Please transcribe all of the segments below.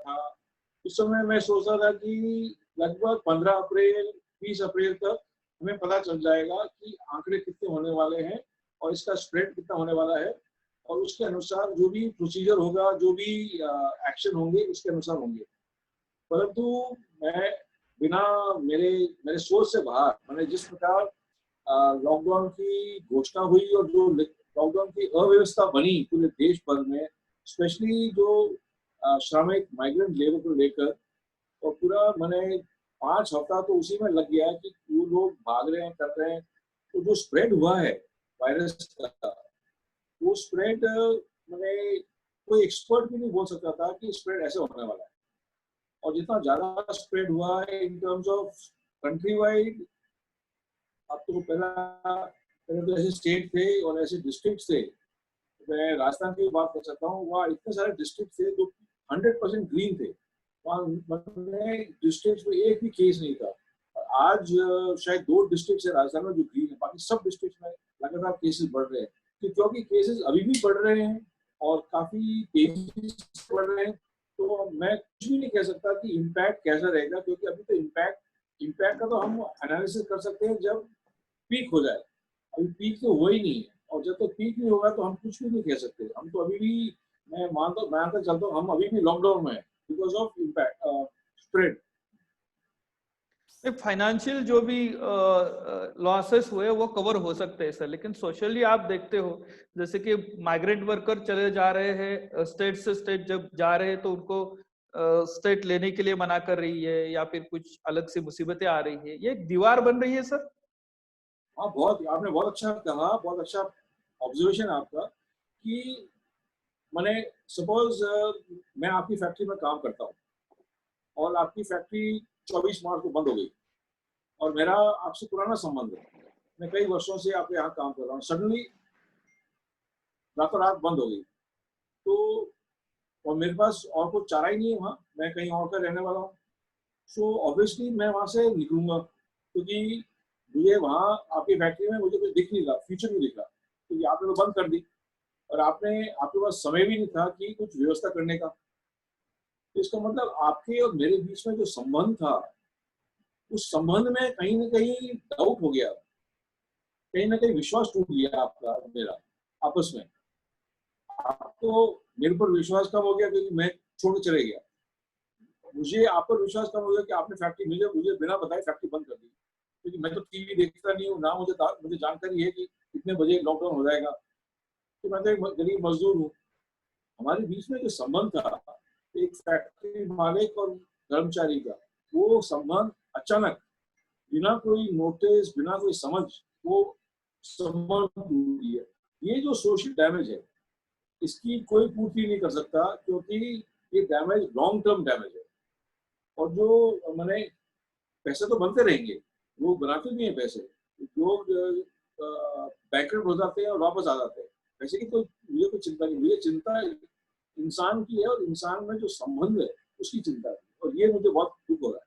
था, उस समय मैं सोच रहा था कि लगभग 15 अप्रैल 20 अप्रैल तक हमें पता चल जाएगा कि आंकड़े कितने होने वाले हैं और इसका स्प्रेड कितना होने वाला है, और उसके अनुसार जो भी प्रोसीजर होगा, जो भी एक्शन होंगे, उसके अनुसार होंगे। परंतु मैं बिना मेरे मेरे सोच से बाहर, मैंने जिस प्रकार लॉकडाउन की घोषणा हुई और जो लॉकडाउन की अव्यवस्था बनी पूरे देश भर में, स्पेशली जो श्रमिक माइग्रेंट लेबर को लेकर, और पूरा मैंने 5 हफ्ता तो उसी में लग गया कि वो लोग भाग रहे हैं, कर रहे हैं। तो जो स्प्रेड हुआ है वायरस का, वो स्प्रेड मैंने कोई एक्सपर्ट भी नहीं बोल सकता था कि स्प्रेड ऐसे होने वाला है। और जितना ज्यादा स्प्रेड हुआ है in terms of country wide, अब तो पहले तो ऐसे स्टेट थे और ऐसे डिस्ट्रिक्ट थे, मैं राजस्थान की बात कर सकता हूँ, वहाँ इतने सारे डिस्ट्रिक्ट थे जो 100% ग्रीन थे। वहाँ डिस्ट्रिक्ट में एक भी केस नहीं था। आज शायद 2 डिस्ट्रिक्ट है राजस्थान में जो ग्रीन है, बाकी सब डिस्ट्रिक्ट में लगातार केसेस बढ़ रहे हैं। क्योंकि केसेस अभी भी बढ़ रहे हैं और काफी तेजी से बढ़ रहे हैं, तो मैं कुछ भी नहीं कह सकता कि इम्पैक्ट कैसा रहेगा, क्योंकि अभी तो इम्पैक्ट का तो हम एनालिसिस कर सकते हैं जब पीक हो जाए। अभी पीक तो हुआ ही नहीं है, और जब तक पीक नहीं होगा तो हम कुछ भी नहीं कह सकते। हम तो अभी भी, मैं मानता चलता हूँ, हम अभी भी लॉकडाउन में है because of impact spread. Financial जो भी लॉसेस हुए वो कवर हो सकते हैं सर, लेकिन सोशली आप देखते हो जैसे कि माइग्रेंट वर्कर चले जा रहे हैं, स्टेट से स्टेट जब जा रहे हैं तो उनको स्टेट लेने के लिए मना कर रही है, या फिर कुछ अलग से मुसीबतें आ रही है, ये एक दीवार बन रही है सर। हाँ, आपने बहुत अच्छा कहा, बहुत अच्छा ऑब्जर्वेशन आपका। कि मैंने सपोज मैं आपकी फैक्ट्री में काम करता हूँ और आपकी फैक्ट्री 24 मार्च को बंद हो गई, और मेरा आपसे पुराना संबंध है, मैं कई वर्षों से आपके यहाँ काम कर रहा हूँ, सडनली रातों रात बंद हो गई, तो और मेरे पास और कुछ चारा ही नहीं है वहाँ, मैं कहीं और का रहने वाला हूँ। सो ऑब्वियसली मैं वहाँ से निकलूंगा, क्योंकि मुझे वहाँ आपकी फैक्ट्री में मुझे कुछ दिख नहीं रहा, फ्यूचर नहीं दिख रहा, क्योंकि आपने तो बंद कर दी और आपके पास समय भी नहीं था कि कुछ व्यवस्था करने का। तो इसका मतलब आपके और मेरे बीच में जो संबंध था, उस संबंध में कहीं ना कहीं डाउट हो गया, कहीं ना कहीं विश्वास टूट गया आपका मेरा आपस में। आपको मेरे पर विश्वास कम हो गया क्योंकि मैं छोड़ के चले गया, मुझे आप पर विश्वास कम हो गया कि आपने फैक्ट्री मुझे बिना बताए फैक्ट्री बंद कर दी, क्योंकि मैं तो टीवी देखता नहीं हूँ ना, मुझे जानकारी है कि कितने बजे लॉकडाउन हो जाएगा। तो मैं तो एक गरीब मजदूर हूँ। हमारे बीच में जो संबंध था एक फैक्ट्री मालिक और कर्मचारी का, वो संबंध अचानक बिना कोई नोटिस, बिना कोई समझ, वो संबंध टूट गया। ये जो सोशल डैमेज है, इसकी कोई पूर्ति नहीं कर सकता, क्योंकि ये डैमेज लॉन्ग टर्म डैमेज है। और जो मैंने, पैसे तो बनते रहेंगे, लोग बनाते भी हैं पैसे, लोग बैंकरप्ट हो जाते हैं और वापस आ जाते हैं, पैसे की तो मुझे कोई चिंता नहीं, मुझे चिंता इंसान की है, और इंसान में जो संबंध है उसकी चिंता है, और ये मुझे बहुत दुख हो रहा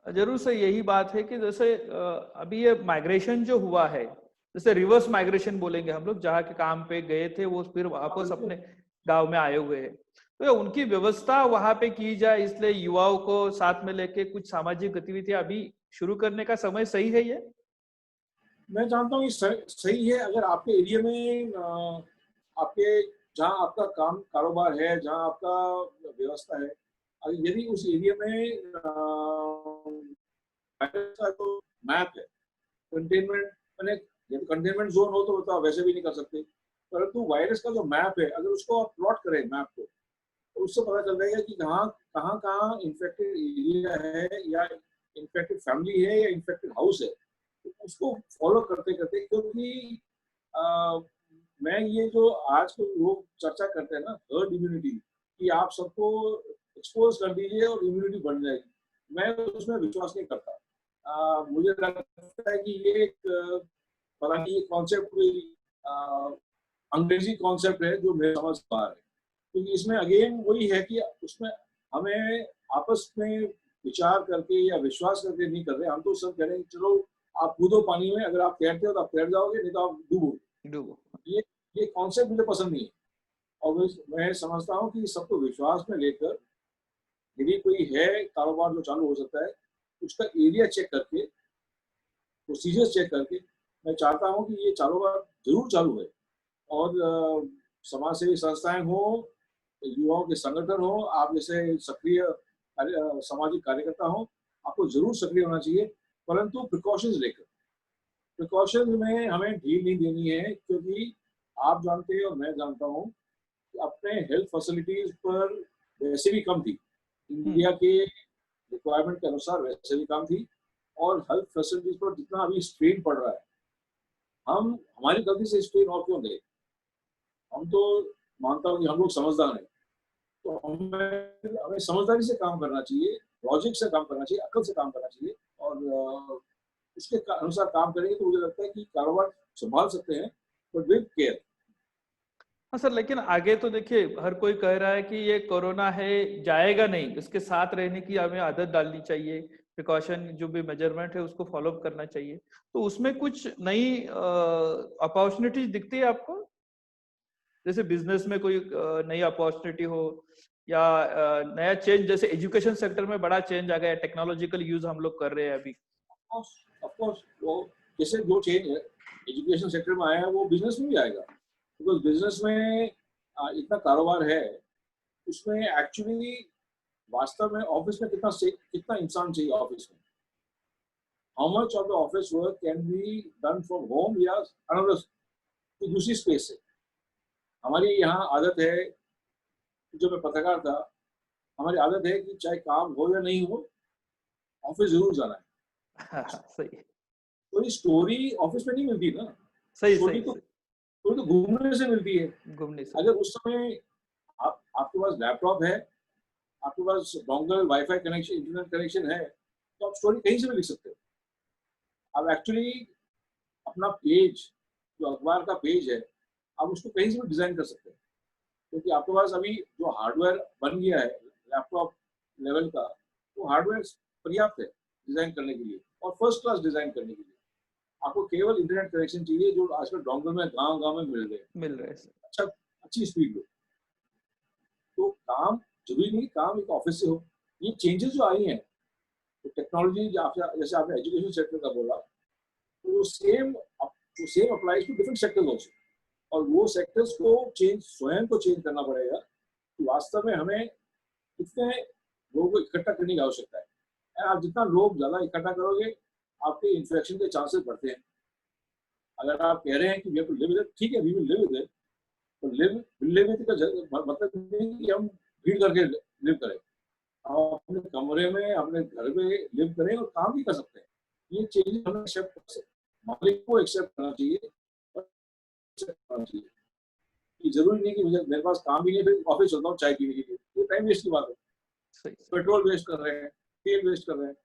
है। जरूर सर, यही बात है कि जैसे अभी ये माइग्रेशन जो हुआ है, जैसे रिवर्स माइग्रेशन बोलेंगे हम लोग, जहाँ के काम पे गए थे वो फिर वापस अपने गांव में आए हुए हैं, तो ये उनकी व्यवस्था वहां पे की जाए, इसलिए युवाओं को साथ में लेके कुछ सामाजिक गतिविधियां अभी शुरू करने का समय सही है ये। मैं जानता हूँ ये सही है, अगर आपके एरिया में आपके जहाँ आपका काम कारोबार है, जहाँ आपका व्यवस्था है, यदि उस एरिया में तो मैप है, कंटेनमेंट, मैंने यदि कंटेनमेंट जोन हो तो आप वैसे भी नहीं कर सकते, परंतु वायरस का जो मैप है, अगर उसको आप प्लॉट करें मैप को, तो उससे पता चल जाएगा कि कहाँ कहाँ इन्फेक्टेड एरिया है, या इन्फेक्टेड फैमिली है, या इन्फेक्टेड हाउस है। तो उसको फॉलो करते करते, क्योंकि मैं ये जो आज को लोग चर्चा करते हैं ना, हर्ड इम्यूनिटी, कि आप सबको एक्सपोज कर दीजिए और इम्यूनिटी बढ़ जाएगी, मैं उसमें विश्वास नहीं करता। मुझे लगता है कि ये एक पता नहीं ये कॉन्सेप्ट कोई अंग्रेजी कॉन्सेप्ट है जो मेरे समझ बाहर है, क्योंकि इसमें अगेन वही है कि उसमें हमें आपस में विचार करके या विश्वास करके नहीं कर रहे, हम तो सब कह रहे हैं चलो आप कूदो पानी में, अगर आप तैरते हो तो आप तैर जाओगे, नहीं तो आप डूबो। डूबो। ये कॉन्सेप्ट मुझे पसंद नहीं है। और मैं समझता हूँ कि सबको विश्वास में लेकर, यदि कोई है कारोबार जो चालू हो सकता है, उसका एरिया चेक करके, प्रोसीजर्स चेक करके, मैं चाहता हूँ कि ये कारोबार जरूर चालू है। और समाज सेवी संस्थाएं हो, युवाओं के संगठन हो, आप जैसे सक्रिय सामाजिक कार्यकर्ता हो, आपको जरूर सक्रिय होना चाहिए, परंतु प्रिकॉशंस लेकर। प्रिकॉशंस में हमें ढील नहीं देनी है, क्योंकि आप जानते हैं और मैं जानता हूँ कि अपने हेल्थ फैसिलिटीज पर वैसे भी कम थी, इंडिया के रिक्वायरमेंट के अनुसार वैसे भी कम थी, और हेल्थ फैसिलिटीज पर जितना अभी स्ट्रेन पड़ रहा है, हम हमारी गलती से स्ट्रेन और क्यों दें? हम तो मानता हूँ कि हम लोग समझदार हैं, तो हमें समझदारी से काम करना चाहिए, लॉजिक से काम करना चाहिए, अकल से काम करना चाहिए, और उसके अनुसार काम करेंगे तो मुझे लगता है कि कारोबार संभाल सकते हैं, बट विद केयर। हाँ सर, लेकिन आगे तो देखिए हर कोई कह रहा है कि ये कोरोना है, जाएगा नहीं, इसके साथ रहने की हमें आदत डालनी चाहिए, प्रिकॉशन जो भी मेजरमेंट है उसको फॉलो करना चाहिए। तो उसमें कुछ नई अपॉर्चुनिटीज दिखती है आपको, जैसे बिजनेस में कोई नई अपॉर्चुनिटी हो, या नया चेंज, जैसे एजुकेशन सेक्टर में बड़ा चेंज आ गया, टेक्नोलॉजिकल यूज हम लोग कर रहे हैं अभी। ऑफ कोर्स वो जैसे जो चेंज है एजुकेशन सेक्टर में आया है, वो बिजनेस में भी आएगा, बिकॉज बिजनेस में इतना कारोबार है, उसमें एक्चुअली वास्तव में ऑफिस में कितना इंसान चाहिए ऑफिस में, how much of the office work can be done from home या अनदर दूसरी स्पेस से। हमारी यहाँ आदत है, जो मैं पत्रकार था, हमारी आदत है कि चाहे काम हो या नहीं हो, ऑफिस जरूर जाना है। सही तो ये स्टोरी ऑफिस में नहीं मिलती ना, सही स्टोरी सही तो सही। स्टोरी तो घूमने से मिलती है। घूमने से। अगर उस समय आपके पास लैपटॉप है, आपके पास dongle wifi connection, internet connection है, तो आप स्टोरी कहीं से भी लिख सकते हो। आप एक्चुअली अपना पेज, जो अखबार का पेज है, आप उसको कहीं से भी डिजाइन कर सकते हैं, क्योंकि आपके पास अभी जो हार्डवेयर बन गया है लैपटॉप लेवल का, वो हार्डवेयर पर्याप्त है डिजाइन करने के लिए, और फर्स्ट क्लास डिजाइन करने के लिए। आपको केवल इंटरनेट कनेक्शन चाहिए, जो आजकल डोंगल में गांव गांव में मिल रहे हैं सर। अच्छा अच्छी स्पीड में। तो काम जरूरी नहीं काम एक ऑफिस से हो। ये चेंजेस जो आई हैं, तो टेक्नोलॉजी जैसे आपने एजुकेशन सेक्टर का बोला, तो same applies to different sectors also, और वो सेक्टर्स को स्वयं को चेंज करना पड़ेगा कि वास्तव में हमें कितने लोगों को इकट्ठा करने की आवश्यकता है। आप जितना लोग ज्यादा इकट्ठा करोगे, आपके इन्फेक्शन के चांसेस बढ़ते हैं। अगर आप कह रहे हैं कि we have to live with it, ठीक है, we will live with it, तो लिव विद का मतलब नहीं कि हम भीड़ करके लिव करें। आप अपने कमरे में, अपने घर में लिव करें और काम भी कर सकते हैं। ये चेंज हमें एक्सेप्ट कर सकते हैं, मालिक को एक्सेप्ट करना चाहिए, एक्सेप्ट करना चाहिए कि जरूरी नहीं कि मुझे मेरे पास काम भी नहीं, फिर ऑफिस चलता हूँ चाय पीने के लिए, ये टाइम वेस्ट की बात है। सही सही। पेट्रोल वेस्ट कर रहे हैं, तेल वेस्ट कर रहे हैं।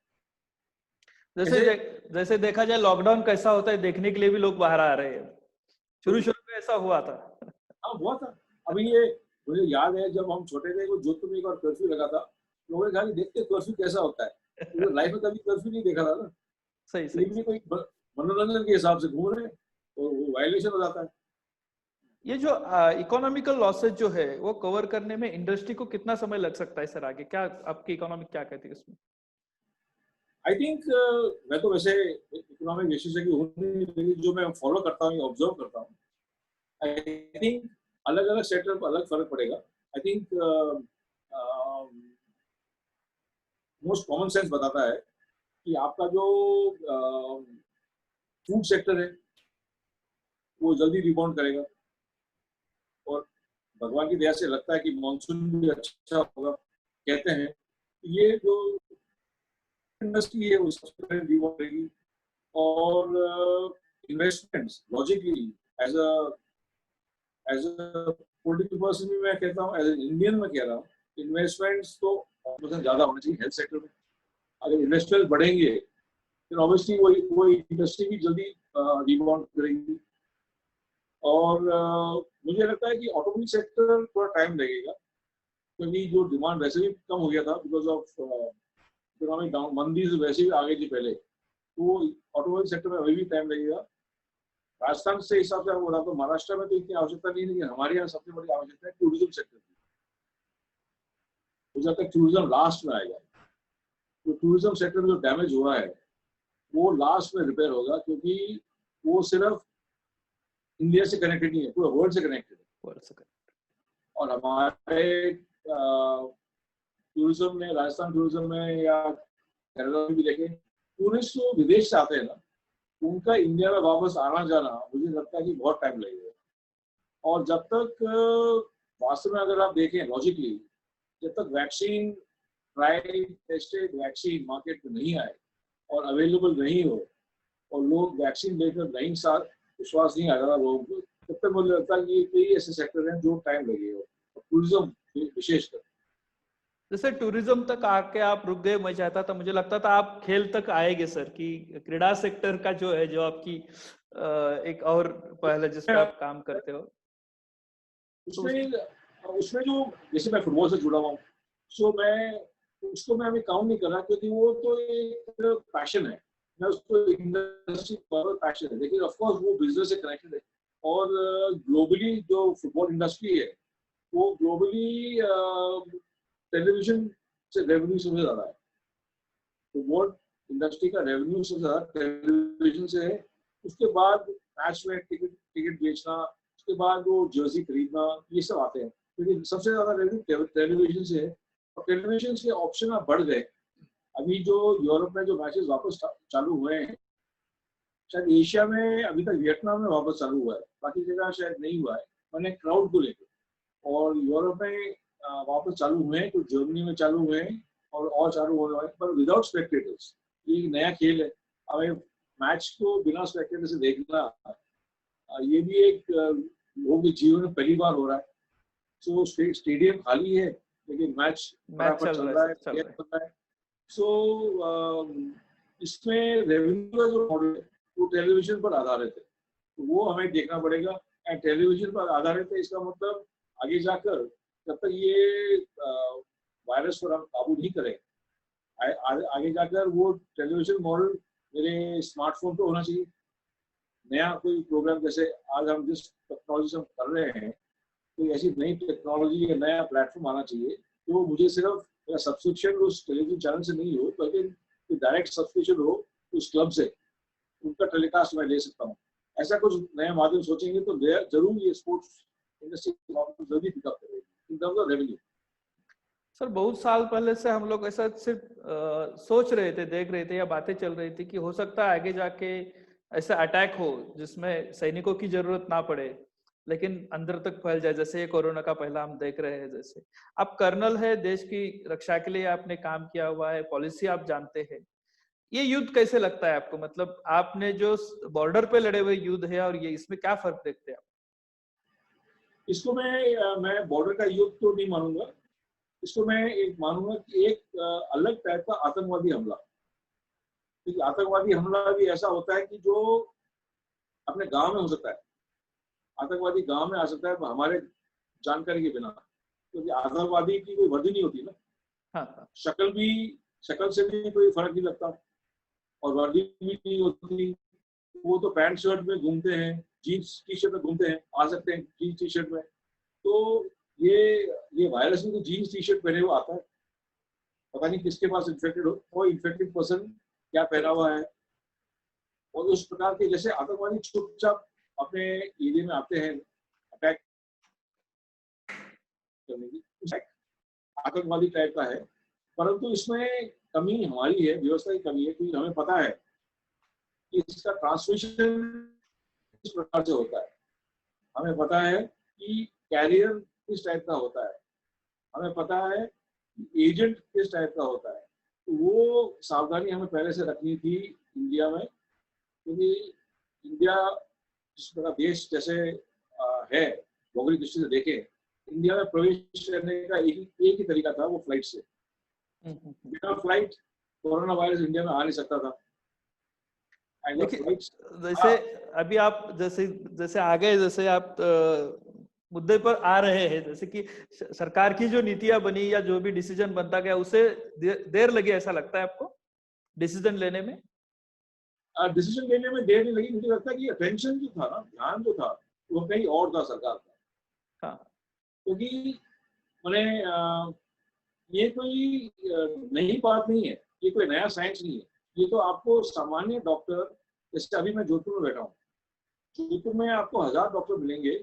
जैसे ऐसे जैसे देखा जाए लॉकडाउन कैसा होता है देखने के लिए भी लोग बाहर आ रहे हैं, शुरू शुरू में ऐसा हुआ था। हाँ हुआ था। अभी ये मुझे याद है, जब हम छोटे थे, वो जोधपुर में एक बार कर्फ्यू लगा था, लोगों ने कहा कि देखते कर्फ्यू कैसा होता है, तो लाइफ में कभी कर्फ्यू नहीं देखा था ना। सही ये सही भी सही। कोई मनोरंजन के हिसाब से घूम रहे हैं, तो वो वायलेशन हो जाता है। ये जो इकोनॉमिकल लॉसेज जो है वो कवर करने में इंडस्ट्री को कितना समय लग सकता है सर आगे, क्या आपकी इकोनॉमिक क्या कहती है उसमें? आई थिंक मैं तो वैसे इकोनॉमिक विशेषज्ञ हूँ नहीं, लेकिन जो मैं फॉलो करता हूँ या ऑब्जर्व करता हूँ, आई थिंक अलग अलग सेक्टर पर अलग फर्क पड़ेगा। I think most common sense बताता है कि आपका जो फूड सेक्टर है, वो जल्दी रिबाउंड करेगा, और भगवान की दया से लगता है कि मानसून भी अच्छा होगा, कहते हैं। ये जो इंडस्ट्री है वो सबसे पहले रिबाउंड करेगी, और investments logically, as a political person भी मैं कहता हूँ, एज एन इंडियन मैं कह रहा हूँ, इन्वेस्टमेंट्स तो ज्यादा होना चाहिए हेल्थ सेक्टर में। अगर इन्वेस्टमेंट बढ़ेंगे, फिर ऑब्वियसली वो इंडस्ट्री भी जल्दी रिबाउंड करेगी। और मुझे लगता है कि ऑटोमोबाइल सेक्टर थोड़ा टाइम लगेगा, क्योंकि जो डिमांड वैसे भी कम हो गया था बिकॉज ऑफ इकोनॉमिक डाउन, मंदी से वैसे भी आ गई थी पहले, तो ऑटोमोबाइल सेक्टर में अभी भी टाइम लगेगा। राजस्थान से हिसाब से बोला तो महाराष्ट्र में तो इतनी आवश्यकता नहीं है, लेकिन हमारे यहाँ सबसे बड़ी आवश्यकता है टूरिज्म सेक्टर की। तो जब तक टूरिज्म लास्ट में आएगा, तो टूरिज्म सेक्टर में जो डैमेज हुआ है वो लास्ट में रिपेयर होगा, क्योंकि वो सिर्फ इंडिया से कनेक्टेड नहीं है, पूरा वर्ल्ड से कनेक्टेड है। और हमारे टूरिज्म में, राजस्थान टूरिज्म में या केरला में भी देखें, टूरिस्ट जो विदेश से आते हैं ना, उनका इंडिया में वापस आना जाना मुझे लगता है कि बहुत टाइम लगेगा। और जब तक वास्तव में अगर आप देखें लॉजिकली, जब तक vaccine, trial tested vaccine market में नहीं आए और अवेलेबल नहीं हो और लोग वैक्सीन लेकर नहीं, साथ विश्वास नहीं आ रहा लोगों को, तब तक मुझे लगता है कि कई ऐसे सेक्टर हैं जो टाइम लगेगा, टूरिज्म विशेषकर। जैसे टूरिज्म तक आके आप रुक गए, मैं चाहता था, मुझे लगता था आप खेल तक आएंगे सर, कि क्रीड़ा सेक्टर का जो है, जो आपकी एक और पहले जिस पे आप काम करते हो, उसमें जो, जैसे मैं फुटबॉल से जुड़ा हुआ हूँ, सो मैं उसको अभी काउंट नहीं कर रहा, क्योंकि वो तो एक पैशन है, मैं उसको इंडस्ट्री पैशन है, लेकिन ऑफ कोर्स वो बिजनेस से कनेक्टेड है। और ग्लोबली जो फुटबॉल इंडस्ट्री है, वो ग्लोबली टेलीविजन से रेवेन्यू सबसे ज्यादा है। फुटबॉल इंडस्ट्री का रेवेन्यू सबसे ज्यादा टेलीविजन से है। उसके बाद मैच में टिकट बेचना, उसके बाद वो जर्सी खरीदना, ये सब आते हैं, क्योंकि सबसे ज्यादा रेवेन्यू टेलीविजन से है। और टेलीविजन के ऑप्शन अब बढ़ गए। अभी जो यूरोप में जो मैचेस वापस चालू हुए हैं, शायद एशिया में अभी तक वियतनाम में वापस चालू हुआ है, बाकी जगह शायद नहीं हुआ है, मैंने क्राउड को लेकर। और यूरोप में वापस चालू हुए हैं, तो जर्मनी में चालू हुए हैं और चालू होने वाले, पर विदाउट स्पेक्टेटर्स। ये नया खेल है। अब मैच को बिना स्पेक्टेटर से देखना, ये भी एक लोगों के जीवन में पहली बार हो रहा है। सो स्टेडियम खाली है, लेकिन मैच चल रहा है। सो इसमें रेवेन्यू का जो मॉडल है वो टेलीविजन पर आधारित है, तो वो हमें देखना पड़ेगा। एंड टेलीविजन पर आधारित है, इसका मतलब आगे जाकर जब तक ये वायरस पर हम काबू नहीं करें, आगे जाकर वो टेलीविजन मॉडल मेरे स्मार्टफोन पे होना चाहिए। नया कोई प्रोग्राम, जैसे आज हम जिस टेक्नोलॉजी से हम कर रहे हैं, कोई ऐसी नई टेक्नोलॉजी या नया प्लेटफॉर्म आना चाहिए, तो मुझे सिर्फ मेरा सब्सक्रिप्शन उस टेलीविजन चैनल से नहीं हो, बल्कि डायरेक्ट सब्सक्रिप्शन हो उस क्लब से, उनका टेलीकास्ट मैं ले सकता हूँ। ऐसा कुछ नया माध्यम सोचेंगे तो जरूर ये स्पोर्ट्स इंडस्ट्री जल्दी पिकअप करेगी in terms of revenue. Sir बहुत साल पहले से हम लोग ऐसा सिर्फ सोच रहे थे, देख रहे थे, या बातें चल रही थी कि हो सकता है आगे जाके ऐसा अटैक हो जिसमें सैनिकों की जरूरत ना पड़े, लेकिन अंदर तक फैल जाए, जैसे ये कोरोना का पहला हम देख रहे हैं। जैसे आप कर्नल है, देश की रक्षा के लिए आपने काम किया हुआ है, पॉलिसी आप जानते हैं, ये युद्ध कैसे लगता है आपको? मतलब आपने जो बॉर्डर पे लड़े हुए युद्ध है और ये, इसमें क्या फर्क देखते हैं आप? इसको मैं बॉर्डर का युद्ध तो नहीं मानूंगा, इसको मैं एक मानूंगा कि एक अलग टाइप का आतंकवादी हमला। क्योंकि आतंकवादी हमला भी ऐसा होता है कि जो अपने गांव में हो सकता है, आतंकवादी गांव में आ सकता है हमारे जानकारी के बिना, क्योंकि आतंकवादी की कोई वर्दी नहीं होती ना। हाँ। शक्ल से भी कोई फर्क नहीं लगता और वर्दी भी नहीं होती, वो तो पैंट शर्ट में घूमते हैं, जीन्स टी शर्ट में घूमते हैं, आ सकते हैं जीन्स टी शर्ट में। तो ये वायरस में तो जीन्स टी शर्ट पहने हुआ आता है, पता नहीं किसके पास इन्फेक्टेड हो, कोई इन्फेक्टेड पर्सन क्या पहना हुआ है। और उस प्रकार के जैसे आतंकवादी चुपचाप अपने एरिया में आते हैं अटैक करने की, आतंकवादी टाइप का है। परंतु इसमें कमी हमारी है, व्यवस्था की कमी है, क्योंकि हमें पता है कि इसका ट्रांसमिशन किस प्रकार से होता है, हमें पता है कि कैरियर किस टाइप का होता है, हमें पता है कि एजेंट किस टाइप का होता है। तो वो सावधानी हमें पहले से रखनी थी इंडिया में, क्योंकि इंडिया जिस प्रकार देश जैसे है, भौगोलिक दृष्टि से देखें, इंडिया में प्रवेश करने का एक ही तरीका था, वो फ्लाइट से। बिना फ्लाइट कोरोना वायरस इंडिया में आ नहीं सकता था। जैसे अभी आप जैसे आगे जैसे आप मुद्दे पर आ रहे हैं, जैसे कि सरकार की जो नीतियां बनी या जो भी डिसीजन बनता गया, उसे देर लगी, ऐसा लगता है आपको डिसीजन लेने में? डिसीजन लेने में देर नहीं लगी। मुझे लगता है कि अटेंशन जो था ना, ध्यान जो था, वो कहीं और था सरकार का। हाँ क्योंकि मैंने ये कोई नई बात नहीं है, ये कोई नया साइंस नहीं है। ये तो आपको सामान्य डॉक्टर, जैसे अभी मैं जोधपुर में बैठा हूँ, जोधपुर में आपको 1000 डॉक्टर मिलेंगे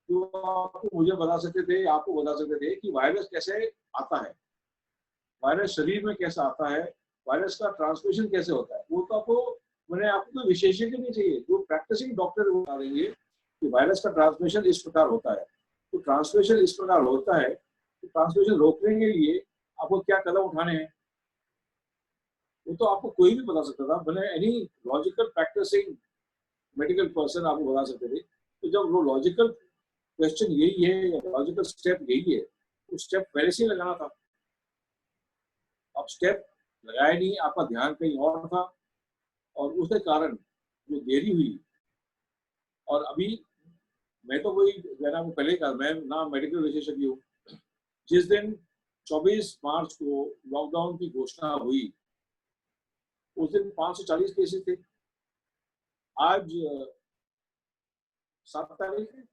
जो आपको, मुझे बता सकते थे, आपको बता सकते थे कि वायरस कैसे आता है, वायरस शरीर में कैसा आता है, वायरस का ट्रांसमिशन कैसे होता है। वो तो आपको, मैंने आपको तो विशेषज्ञ नहीं चाहिए, जो प्रैक्टिसिंग डॉक्टर बता देंगे कि वायरस का ट्रांसमिशन इस प्रकार होता है। तो ट्रांसमिशन इस प्रकार होता है, तो ट्रांसमिशन रोकने के लिए आपको क्या कदम उठाने हैं, वो तो आपको कोई भी बता सकता था, भले any logical practicing medical person आपको बता सकते थे। तो जब वो लॉजिकल क्वेश्चन यही है, या लॉजिकल स्टेप यही है, तो स्टेप पहले से ही लगाना था। अब स्टेप लगाया नहीं, आपका ध्यान कहीं और था, और उसके कारण जो देरी हुई। और अभी मैं तो वही, मैंने आपको पहले कहा, मैं ना मेडिकल विशेषज्ञ हूँ। जिस दिन 24 मार्च को लॉकडाउन की घोषणा हुई, उस दिन 540 केसेस थे। आज 7 तारीख है,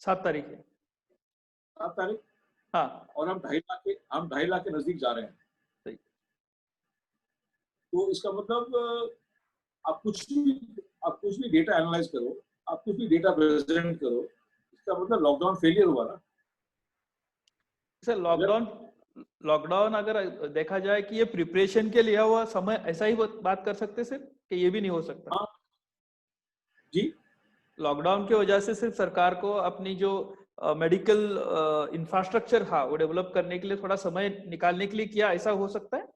7 तारीख है। 7 तारीख, हाँ और हम 2.5 लाख के नजदीक जा रहे हैं। सही। तो इसका मतलब आप कुछ भी डेटा एनालाइज करो, आप कुछ भी डेटा प्रेजेंट करो, इसका मतलब लॉकडाउन फेलियर हुआ ना। सर अगर लॉकडाउन अगर देखा जाए कि ये प्रिपरेशन के लिया हुआ समय, ऐसा ही बात कर सकते सर, कि ये भी नहीं हो सकता? हाँ जी, लॉकडाउन की वजह से सिर्फ सरकार को अपनी जो मेडिकल इंफ्रास्ट्रक्चर था वो डेवलप करने के लिए थोड़ा समय निकालने के लिए किया, ऐसा हो सकता है?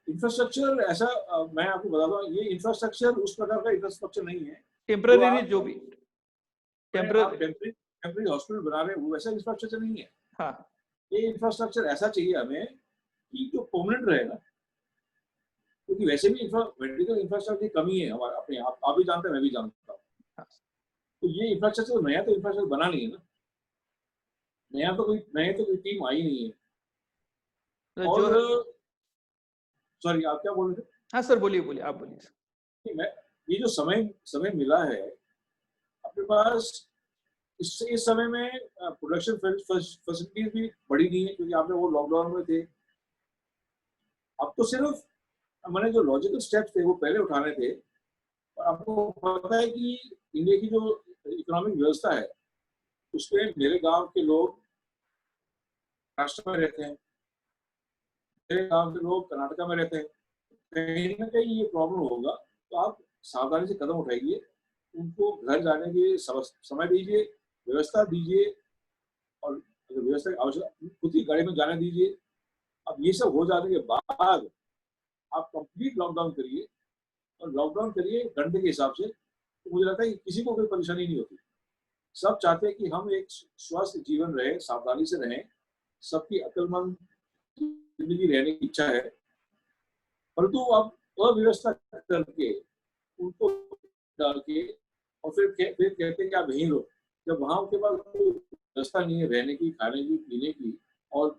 इंफ्रास्ट्रक्चर ऐसा, मैं आपको बताता हूँ, ये इंफ्रास्ट्रक्चर उस प्रकार का इंफ्रास्ट्रक्चर नहीं है जो टेम्पररी जो भी आप टेम्पररी। टेम्पररी हॉस्पिटल बना रहे हैं, वो वैसा इंफ्रास्ट्रक्चर नहीं है। हाँ ये इंफ्रास्ट्रक्चर ऐसा चाहिए हमें कि जो परमानेंट रहेगा। क्योंकि वैसे भी मेडिकल इंफ्रास्ट्रक्चर की कमी है हमारे अपने, आप भी जानते हैं, मैं भी जानता हूँ। हाँ। तो ये इंफ्रास्ट्रक्चर नया तो इंफ्रास्ट्रक्चर बना नहीं है ना, नया तो कोई टीम आई नहीं है। तो जो है, और सॉरी, आप क्या बोल रहे थे? हाँ सर बोलिए बोलिए, आप बोलिए सर। कि मैं, ये जो समय मिला है अपने पास, इस समय में प्रोडक्शन फैसिलिटीज भी बड़ी नहीं है, क्योंकि आपने वो लॉकडाउन में थे। अब तो सिर्फ मैंने जो लॉजिकल स्टेप्स थे वो पहले उठाने थे। और आपको पता है कि इंडिया की जो इकोनॉमिक व्यवस्था है, उसमें मेरे गांव के लोग महाराष्ट्र में रहते हैं, मेरे गांव के लोग कर्नाटका में रहते हैं। कहीं ना कहीं ये प्रॉब्लम होगा, तो आप सावधानी से कदम उठाइए, उनको घर जाने के समय दीजिए, व्यवस्था दीजिए, और अगर व्यवस्था की आवश्यकता, खुद की गाड़ी में जाने दीजिए। अब ये सब हो जाने के बाद आप कंप्लीट लॉकडाउन करिए, और लॉकडाउन करिए घंटे के हिसाब से, तो मुझे लगता है कि किसी को कोई परेशानी नहीं होती। सब चाहते हैं कि हम एक स्वस्थ जीवन रहे, सावधानी से रहें, सबकी अक्लमंद जिंदगी रहने की इच्छा है। परंतु अब अव्यवस्था करके, उनको डाल के, और फिर कहते हैं कि आप यहीं रहो, जब वहां उनके पास कोई व्यवस्था नहीं है रहने की, खाने की, पीने की, और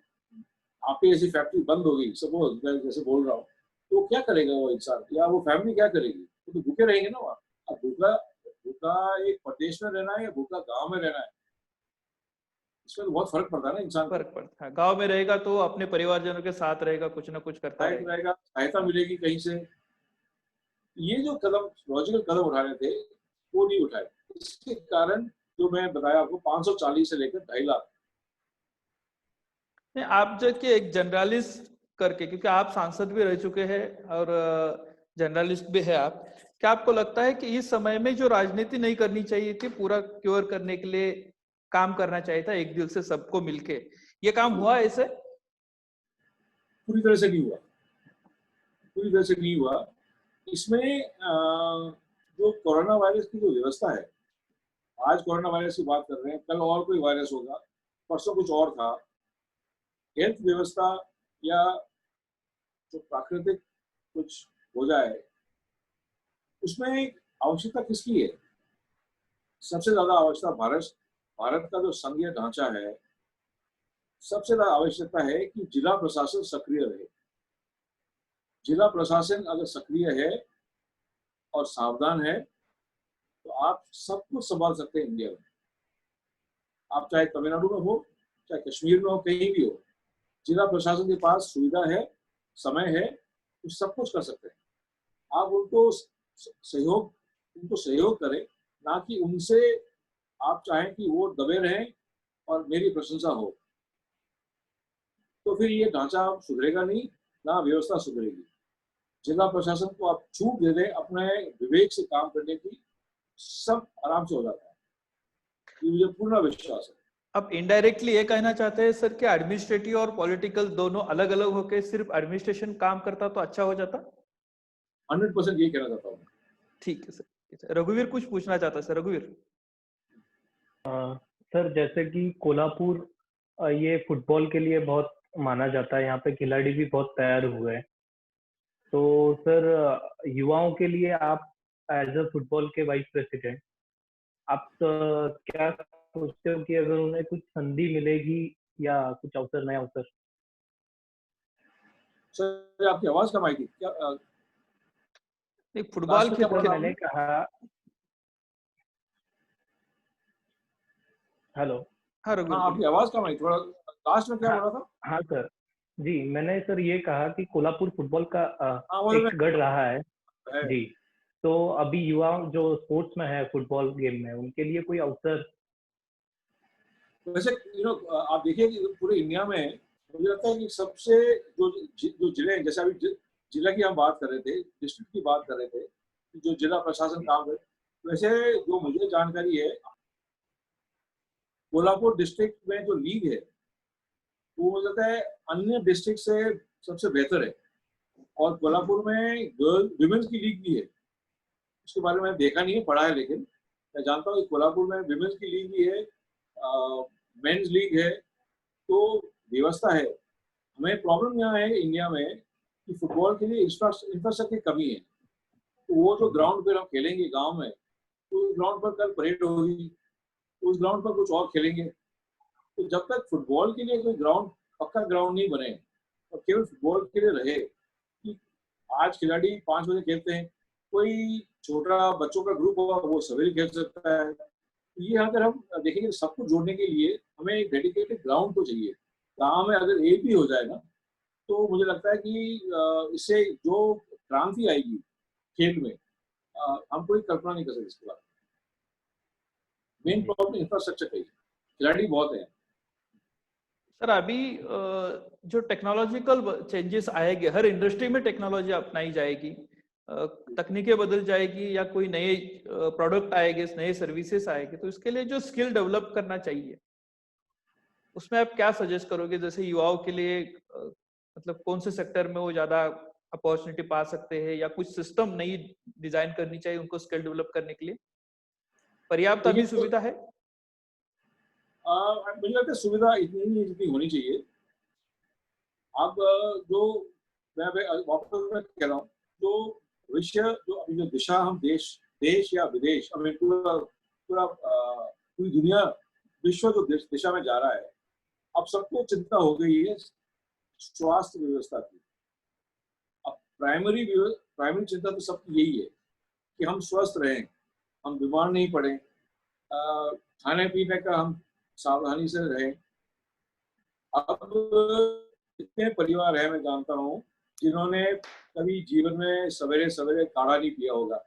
आपकी ऐसी फैक्ट्री बंद हो गई, सपोज मैं जैसे बोल रहा हूँ, तो क्या करेगा वो इंसान, या वो फैमिली क्या करेगी? वो तो भूखे रहेंगे ना वहाँ। अब भूखा भूखा एक प्रदेश में रहना है या भूखा गांव में रहना है, इसमें तो बहुत फर्क पड़ता है ना इंसान को। फर्क पड़ता है, गांव में रहेगा तो अपने परिवारजनों के साथ रहेगा, कुछ ना कुछ करता लाइफ रहेगा। रहेगा, सहायता मिलेगी कहीं से। ये जो कदम, लॉजिकल कदम उठाने थे, वो नहीं उठाए। इसके कारण जो मैं बताया आपको, 540 से लेकर 2.5 लाख। नहीं, आप जो कि एक जर्नलिस्ट करके, क्योंकि आप सांसद भी रह चुके हैं और जर्नलिस्ट भी है आप, क्या आपको लगता है कि इस समय में जो राजनीति नहीं करनी चाहिए थी, पूरा क्योर करने के लिए काम करना चाहिए था एक दिल से सबको मिलके, ये काम हुआ ऐसे? पूरी तरह से नहीं हुआ, पूरी तरह से नहीं हुआ। इसमें जो कोरोना वायरस की जो व्यवस्था है, आज कोरोना वायरस की बात कर रहे हैं, कल और कोई वायरस होगा, परसों कुछ और था। हेल्थ व्यवस्था या जो प्राकृतिक कुछ हो जाए, उसमें आवश्यकता किसकी है? सबसे ज्यादा आवश्यकता भारत का जो संघीय ढांचा है, सबसे ज्यादा आवश्यकता है कि जिला प्रशासन सक्रिय रहे। जिला प्रशासन अगर सक्रिय है, और सावधान है तो आप सब कुछ संभाल सकते हैं इंडिया में। आप चाहे तमिलनाडु में हो, चाहे कश्मीर में हो, कहीं भी हो, जिला प्रशासन के पास सुविधा है, समय है, तो सब कुछ कर सकते हैं। आप उनको सहयोग करें, ना कि उनसे आप चाहें कि वो दबे रहें और मेरी प्रशंसा हो। तो फिर ये ढांचा सुधरेगा नहीं, ना व्यवस्था सुधरेगी। जिला प्रशासन को आप छूट दे दें अपने विवेक से काम करने की, सब आराम से हो जाता है, ये मुझे पूर्ण विश्वास है। अब इनडायरेक्टली ये कहना चाहते हैं सर कि एडमिनिस्ट्रेटिव और पॉलिटिकल दोनों अलग अलग होकर सिर्फ एडमिनिस्ट्रेशन काम करता तो अच्छा हो जाता? 100% ये कहना चाहता हूँ। ठीक है सर। रघुवीर कुछ पूछना चाहता है सर। रघुवीर। सर जैसे कि कोल्हापुर ये फुटबॉल के लिए बहुत माना जाता है, यहाँ पे खिलाड़ी भी बहुत तैयार हुए हैं। तो सर युवाओं के लिए आप एज अ फुटबॉल के वाइस प्रेसिडेंट आप क्या सोचते हो कि अगर उन्हें कुछ संधि मिलेगी या कुछ अवसर, नया अवसर? सर आपकी आवाज कम आई थी क्या? फुटबॉल क्या बोला मैंने कहा, हेलो। हाँ हाँ, आपकी आवाज कम आई, थोड़ा लास्ट में क्या बोला था? हाँ सर जी, मैंने सर ये कहा कि कोल्हापुर फुटबॉल का एक गढ़ रहा है जी। तो अभी युवा जो स्पोर्ट्स में है, फुटबॉल गेम में, उनके लिए कोई अवसर? वैसे आप देखिए कि पूरे इंडिया में मुझे लगता है कि सबसे जो जिले, जैसे अभी जिला की हम बात कर रहे थे, डिस्ट्रिक्ट की बात कर रहे थे, जो जिला प्रशासन काम करे, वैसे जो मुझे जानकारी है, कोल्हापुर डिस्ट्रिक्ट में जो लीग है वो मुझे लगता है अन्य डिस्ट्रिक्ट से सबसे बेहतर है। और कोल्हापुर में गर्ल विमेंस की लीग भी है, उसके बारे में देखा नहीं है, पढ़ा है, लेकिन मैं जानता हूँ कि कोल्हापुर में विमेंस की लीग भी है, मेंस लीग है, तो व्यवस्था है। हमें प्रॉब्लम यहाँ है इंडिया में कि फुटबॉल के लिए इंफ्रास्ट्रक्चर की कमी है। तो वो जो ग्राउंड पर हम खेलेंगे गांव में, तो उस ग्राउंड पर कल परेड होगी, उस ग्राउंड पर कुछ और खेलेंगे। तो जब तक फुटबॉल के लिए कोई ग्राउंड, पक्का ग्राउंड नहीं बने और केवल फुटबॉल के लिए रहे कि आज खिलाड़ी 5 बजे खेलते हैं, कोई छोटा बच्चों का ग्रुप होगा वो सवेरे खेल सकता है, ये अगर हम देखेंगे सबको जोड़ने के लिए हमें एक डेडिकेटेड ग्राउंड तो चाहिए। गांव में अगर एक भी हो जाएगा तो मुझे लगता है कि इससे जो क्रांति आएगी खेल में, हम कोई कल्पना नहीं कर सकते इसके बाद। मेन प्रॉब्लम इंफ्रास्ट्रक्चर का ही, खिलाड़ी बहुत है। सर अभी जो टेक्नोलॉजिकल चेंजेस आएंगे, हर इंडस्ट्री में टेक्नोलॉजी अपनाई जाएगी, तकनीकें बदल जाएगी या कोई नए प्रोडक्ट आएंगे, नए सर्विसेज आएंगे, तो इसके लिए जो स्किल डेवलप करना चाहिए उसमें आप क्या सजेस्ट करोगे? जैसे युवाओं के लिए मतलब कौन से सेक्टर में वो ज्यादा अपॉर्चुनिटी पा सकते हैं, या कुछ सिस्टम नई डिजाइन करनी चाहिए उनको स्किल डेवलप करने के लिए? पर्याप्त अभी सुविधा है? मुझे लगता है सुविधा इतनी नहीं है जितनी होनी चाहिए। अब जो मैं वापस मैं कह रहा हूँ, जो भविष्य, जो अभी जो दिशा हम देश या विदेश, अभी पूरी दुनिया, विश्व जो दिशा में जा रहा है, अब सबको चिंता हो गई है स्वास्थ्य व्यवस्था की। अब प्राइमरी चिंता तो सबकी यही है कि हम स्वस्थ रहें, हम बीमार नहीं पड़े, खाने पीने का हम सावधानी से रहें। अब कितने परिवार है, मैं जानता हूँ, जिन्होंने कभी जीवन में सवेरे सवेरे काढ़ा नहीं पिया होगा,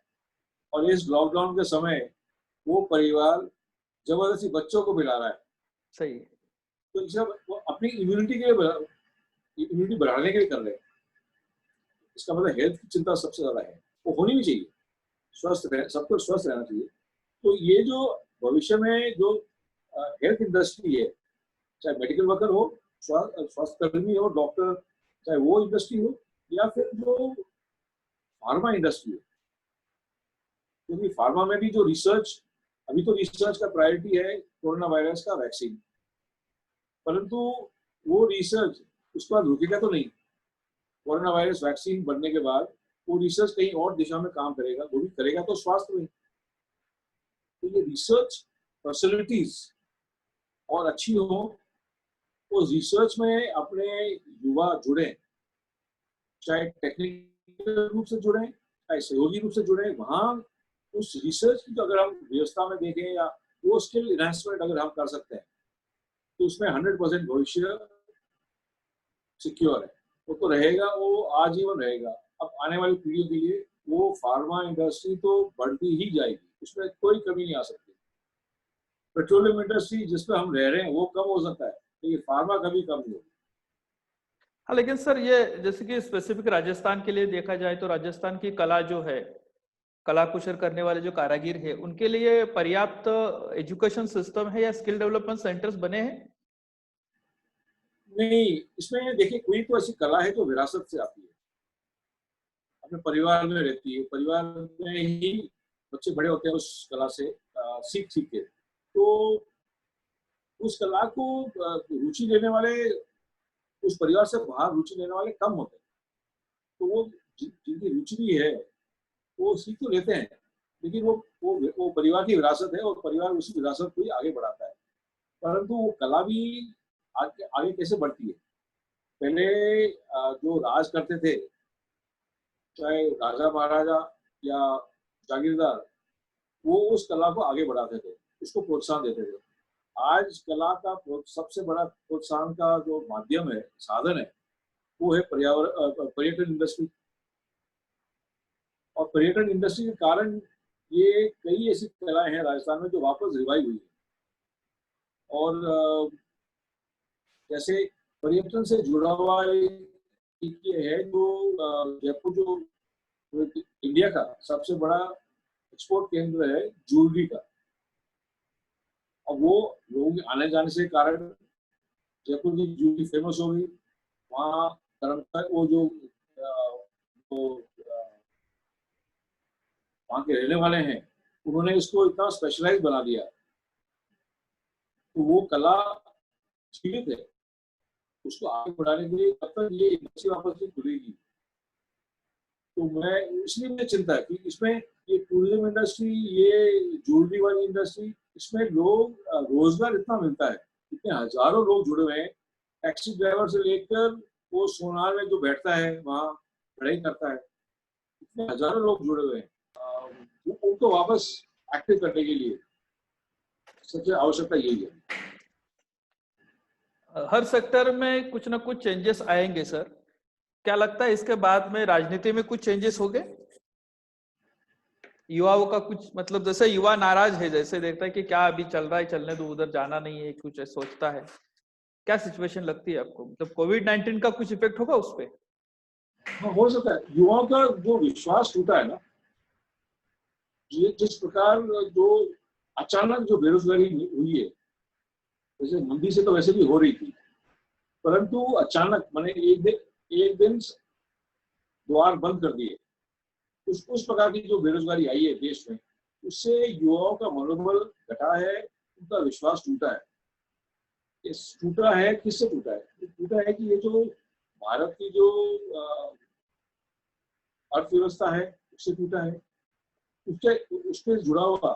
और इस लॉकडाउन के समय वो परिवार जबरदस्ती बच्चों को पिला रहा है। सही। तो सब वो अपनी इम्यूनिटी के लिए, इम्यूनिटी बढ़ाने के लिए कर रहे हैं। इसका मतलब हेल्थ की चिंता सबसे ज्यादा है, वो होनी भी चाहिए, स्वस्थ रहे, सबको स्वस्थ रहना चाहिए। तो ये जो भविष्य में जो हेल्थ इंडस्ट्री है, चाहे मेडिकल वर्कर हो, स्वास्थ्य कर्मी हो, डॉक्टर, चाहे वो इंडस्ट्री हो, या फिर जो फार्मा इंडस्ट्री हो, क्योंकि फार्मा में भी जो रिसर्च, अभी तो रिसर्च का प्रायोरिटी है कोरोना वायरस का वैक्सीन, परंतु वो रिसर्च उसके बाद रुकेगा तो नहीं। कोरोना वायरस वैक्सीन बनने के बाद वो रिसर्च कहीं और दिशा में काम करेगा, वो भी करेगा तो स्वास्थ्य में। तो ये रिसर्च फैसिलिटीज और अच्छी हो, उस रिसर्च में अपने युवा जुड़े, चाहे टेक्निकल रूप से जुड़े, सहयोगी रूप से जुड़े, वहाँ उस रिसर्च की तो अगर हम व्यवस्था में देखें या वो स्किल इन्हांसमेंट अगर हम कर सकते हैं तो उसमें 100% भविष्य सिक्योर है। वो तो रहेगा, वो आजीवन रहेगा। अब आने वाली पीढ़ियों के लिए वो फार्मा इंडस्ट्री तो बढ़ती ही जाएगी, उसमें कोई कमी नहीं आ सकती। पेट्रोलियम इंडस्ट्री जिस पर हम रह रहे हैं वो कम हो सकता है, लेकिन फार्मा कभी कम नहीं होगी। हाँ, लेकिन सर ये जैसे कि स्पेसिफिक राजस्थान के लिए देखा जाए तो राजस्थान की कला जो है, कला कुशल करने वाले जो कारागिर है, उनके लिए पर्याप्त एजुकेशन सिस्टम है या स्किल डेवलपमेंट सेंटर्स बने हैं? नहीं, इसमें देखिए कोई तो ऐसी कला है जो विरासत से आती है, अपने परिवार में रहती है, परिवार में ही बच्चे बड़े होते हैं उस कला से सीख सीख के। तो उस कला को रुचि लेने वाले, उस परिवार से बाहर रुचि लेने वाले कम होते हैं। तो वो जिनकी रुचि भी है वो सीख तो लेते हैं, लेकिन वो परिवार की विरासत है और परिवार उसी विरासत को ही आगे बढ़ाता है। परंतु वो कला भी आगे आगे कैसे बढ़ती है? पहले जो राज करते थे, चाहे राजा महाराजा या जागीरदार, वो उस कला को आगे बढ़ाते थे, उसको प्रोत्साहन देते थे। आज कला का सबसे बड़ा प्रोत्साहन का जो माध्यम है, साधन है, वो है पर्यटन इंडस्ट्री। और पर्यटन इंडस्ट्री के कारण ये कई ऐसी कलाएं हैं राजस्थान में जो वापस रिवाइव हुई है। और जैसे पर्यटन से जुड़ा हुआ ये है जो जयपुर जो इंडिया का सबसे बड़ा एक्सपोर्ट केंद्र है ज्वेलरी का। अब वो लोग आने जाने से कारण जयपुर की ज्वेलरी फेमस हो गई। वहाँ वो जो वहाँ के रहने वाले हैं, उन्होंने इसको इतना स्पेशलाइज बना दिया, तो वो कला जीवित है। उसको आगे बढ़ाने के लिए तब तक ये इंडस्ट्री वापस से खुलेगी। तो मैं इसलिए मुझे चिंता है कि इसमें ये टूरिज्म इंडस्ट्री, ये ज्वेलरी वाली इंडस्ट्री, इसमें लोग रोजगार इतना मिलता है, इतने हजारों लोग जुड़े हुए हैं। टैक्सी ड्राइवर से लेकर वो सोनार में जो बैठता है वहाँ पढ़ाई करता है, इतने हजारों लोग जुड़े हुए हैं। उनको वापस एक्टिव करने के लिए सबसे आवश्यकता यही है। हर सेक्टर में कुछ ना कुछ चेंजेस आएंगे सर। क्या लगता है इसके बाद में राजनीति में कुछ चेंजेस होंगे? युवाओं का कुछ मतलब, जैसे युवा नाराज है, जैसे देखता है कि क्या अभी चल रहा है, चलने दो, उधर जाना नहीं है, कुछ सोचता है। क्या सिचुएशन लगती है आपको? मतलब कोविड-19 का कुछ इफेक्ट होगा उस पर? हाँ, हो सकता है। युवाओं का जो विश्वास टूटा है ना, जिस प्रकार जो अचानक जो बेरोजगारी हुई है, जैसे मंदी से तो वैसे भी हो रही थी, परंतु अचानक मैंने एक दिन द्वार बंद कर दिए। उस प्रकार की जो बेरोजगारी आई है देश में, उससे युवाओं का मनोबल घटा है, उनका विश्वास टूटा है। टूटा है, किससे टूटा है? टूटा है कि ये जो भारत की जो अर्थव्यवस्था है उससे टूटा है, उससे जुड़ा हुआ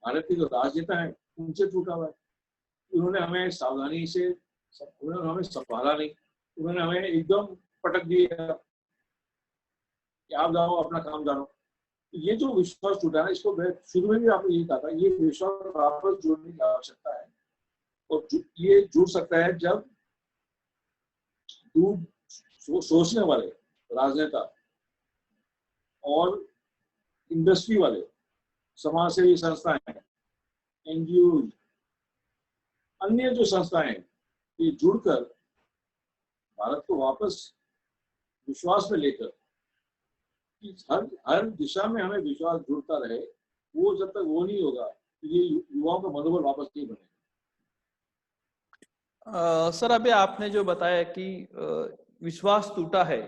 भारत के जो राजनेता है उनसे टूटा हुआ है। उन्होंने हमें सावधानी से, उन्होंने हमें संभाला नहीं, उन्होंने हमें एकदम पटक दिया कि आप जाओ अपना काम जानो। ये जो विश्वास टूटा है, इसको मैं शुरू में भी आपको यही कहा था, ये विश्वास वापस जोड़ने की आवश्यकता है। और ये जुड़ सकता है जब सोचने वाले राजनेता और इंडस्ट्री वाले, समाज सेवी संस्थाएं, एनजीओ, अन्य जो संस्थाएं, ये जुड़कर भारत को वापस विश्वास में लेकर कि हर दिशा में हमें विश्वास जुड़ता रहे, वो जब तक वो नहीं होगा ये युवाओं का मनोबल वापस नहीं बनेगा। सर अभी आपने जो बताया कि विश्वास टूटा है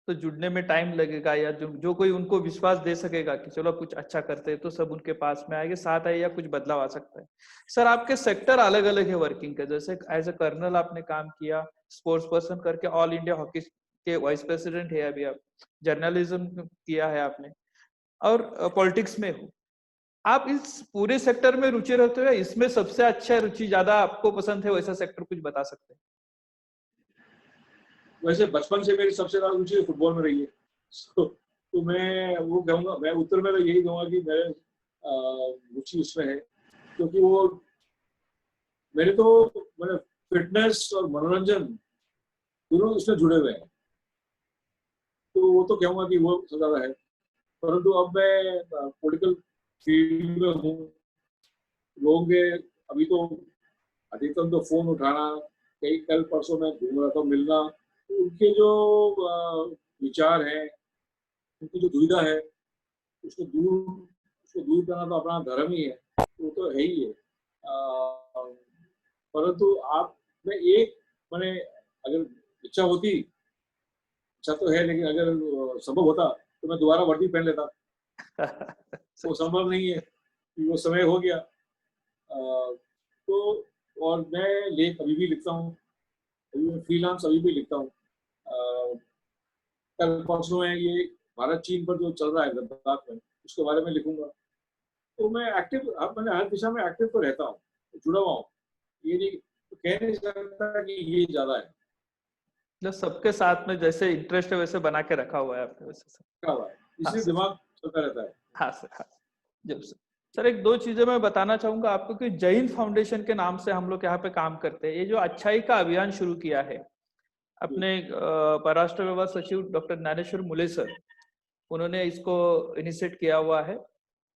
तो जुड़ने में टाइम लगेगा, या जो कोई उनको विश्वास दे सकेगा कि चलो कुछ अच्छा करते हैं तो सब उनके पास में आएंगे, साथ आए, या कुछ बदलाव आ सकता है। सर आपके सेक्टर अलग अलग है वर्किंग के, जैसे एज ए कर्नल आपने काम किया, स्पोर्ट्स पर्सन करके ऑल इंडिया हॉकी के वाइस प्रेसिडेंट है, अभी आप जर्नलिज्म किया है आपने, और पॉलिटिक्स में हो। आप इस पूरे सेक्टर में रुचि रखते हो, इसमें सबसे अच्छा रुचि ज्यादा आपको पसंद है, वैसा सेक्टर कुछ बता सकते हैं? वैसे बचपन से मेरी सबसे ज्यादा रुचि फुटबॉल में रही है। तो मैं वो कहूँगा, मैं उत्तर में तो यही दूंगा कि मेरे रुचि उसमें है, क्योंकि वो मेरे तो मैंने फिटनेस और मनोरंजन दोनों इसमें जुड़े हुए हैं, तो वो तो कहूँगा कि वो सबसे ज़्यादा है। परंतु अब मैं पॉलिटिकल फील्ड में हूँ, लोगों के अभी तो अधिकतम तो फ़ोन उठाना, कई कल परसों मैं घूम रहा था, मिलना, तो उनके जो विचार हैं, उनकी जो दुविधा है, उसको दूर उसको दूर करना तो अपना धर्म ही है, वो तो है ही है। परंतु आप में एक मैंने अगर इच्छा होती, इच्छा तो है, लेकिन अगर संभव होता तो मैं दोबारा वर्दी पहन लेता। वो संभव नहीं है कि वो समय हो गया। तो और मैं लेख अभी भी लिखता हूँ, अभी मैं फ्रीलांस अभी भी लिखता हूँ। कल परसों में ये भारत चीन पर जो चल रहा है लद्दाख में, उसके बारे में लिखूंगा। तो मैं एक्टिव, अब मैंने हर दिशा में एक्टिव तो रहता हूँ, जुड़ा हुआ हूँ। ये नहीं तो कह नहीं सकता कि ये ज्यादा है, जो सबके साथ में जैसे इंटरेस्ट है वैसे बना के रखा हुआ है आपने वैसे सर। क्या हुआ है, हाँ इसलिए सर। दिमाग चलता रहता है। हाँ सर, हाँ जरूर सर। सर एक दो चीजें मैं बताना चाहूंगा आपको कि जैन फाउंडेशन के नाम से हम लोग यहाँ पे काम करते हैं। ये जो अच्छाई का अभियान शुरू किया है जी, अपने परराष्ट्र व्यवहार सचिव डॉक्टर ज्ञानेश्वर मुले सर, उन्होंने इसको इनिशिएट किया हुआ है।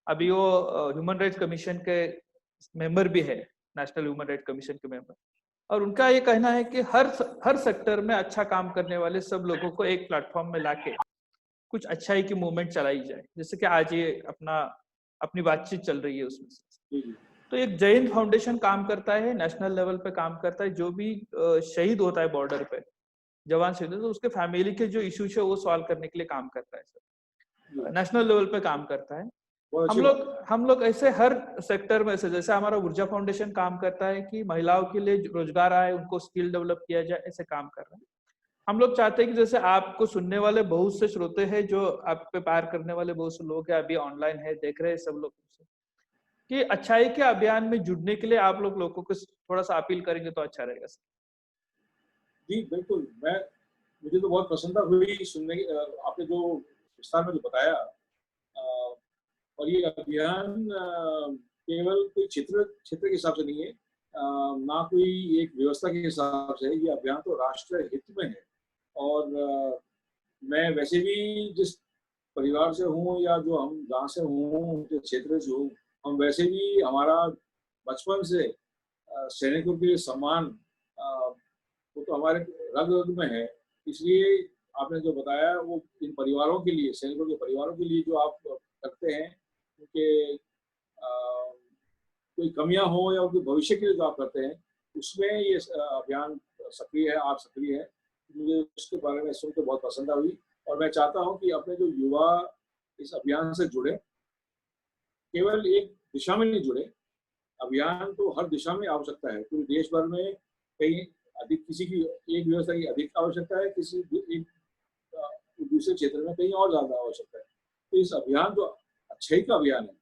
अभी वो ह्यूमन राइट्स कमीशन के मेंबर भी है, नेशनल ह्यूमन राइट्स कमीशन के मेंबर। और उनका ये कहना है कि हर सेक्टर में अच्छा काम करने वाले सब लोगों को एक प्लेटफॉर्म में लाके कुछ अच्छाई की मूवमेंट चलाई जाए, जैसे कि आज ये अपनी बातचीत चल रही है उसमें से। जी, जी, तो एक जैन फाउंडेशन काम करता है, नेशनल लेवल पे काम करता है। जो भी शहीद होता है बॉर्डर पे, जवान शहीद होता है, तो उसके फैमिली के जो इश्यूज है वो सॉल्व करने के लिए काम करता है जी। सर। नेशनल लेवल पे काम करता है। बहुत हम अच्छी लोग बात है। हम लोग ऐसे हर सेक्टर में से, जैसे हमारा ऊर्जा फाउंडेशन काम करता है कि महिलाओं के लिए रोजगार आए, उनको स्किल डेवलप किया जाए, ऐसे काम कर रहे हैं। हम लोग चाहते हैं कि जैसे आपको सुनने वाले बहुत से श्रोते हैं, जो आप पे प्यार करने वाले बहुत से लोग हैं, अभी ऑनलाइन है, देख रहे हैं सब लोग, कि अच्छाई के अभियान में जुड़ने के लिए आप लोगों को थोड़ा सा अपील करेंगे तो अच्छा रहेगा सर। जी, बिल्कुल, मुझे तो बहुत प्रसन्नता हुई सुनने की, आपने जो विस्तार में जो बताया। अ, और ये अभियान केवल कोई क्षेत्र क्षेत्र के हिसाब से नहीं है, ना कोई एक व्यवस्था के हिसाब से है, ये अभियान तो राष्ट्र हित में है। और मैं वैसे भी जिस परिवार से हूँ, या जो हम जहाँ से हूँ, जो क्षेत्र से हूँ, हम वैसे भी हमारा बचपन से सैनिकों के लिए सम्मान, वो तो हमारे रग रग में है। इसलिए आपने जो बताया वो इन परिवारों के लिए, सैनिकों के परिवारों के लिए जो आप करते हैं, उनके कोई कमियां हो या उनके भविष्य के लिए जो आप करते हैं, उसमें ये अभियान सक्रिय है, आप सक्रिय है। मुझे उसके बारे में सुन के बहुत प्रसन्नता हुई, और मैं चाहता हूँ कि अपने जो युवा इस अभियान से जुड़े, केवल एक दिशा में नहीं जुड़े, अभियान तो हर दिशा में आवश्यकता है। पूरे देश भर में कहीं अधिक, किसी की एक व्यवस्था की अधिक आवश्यकता है, किसी एक दूसरे क्षेत्र में कहीं और ज्यादा आवश्यकता है। तो इस अभियान जो अच्छाई का अभियान है,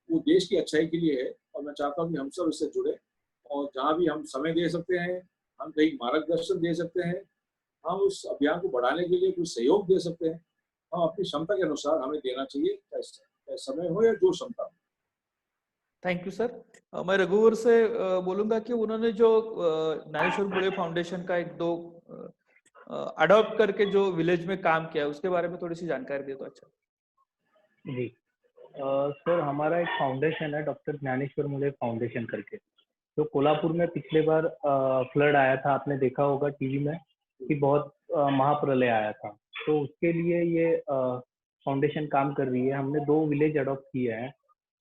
वो देश की अच्छाई के लिए है, और मैं चाहता हूँ कि हम सब इससे जुड़े, और जहाँ भी हम समय दे सकते हैं, हम कहीं मार्गदर्शन दे सकते हैं, हम उस अभियान को बढ़ाने के लिए कुछ सहयोग दे सकते हैं, हम अपनी क्षमता के अनुसार हमें देना चाहिए, चाहे समय हो या जो क्षमता हो। Thank you sir. मैं रघुवर से बोलूंगा कि उन्होंने जो ज्ञानेश्वर मुले फाउंडेशन का एक दो अडॉप्ट करके जो विलेज में काम किया है, उसके बारे में थोड़ी सी जानकारी दे तो अच्छा। जी सर, हमारा एक फाउंडेशन है डॉक्टर ज्ञानेश्वर मुले फाउंडेशन करके, जो कोल्हापुर में पिछले बार फ्लड आया था, आपने देखा होगा टीवी में कि बहुत महाप्रलय आया था। तो उसके लिए ये फाउंडेशन काम कर रही है। हमने 2 विलेज अडॉप्ट किए हैं,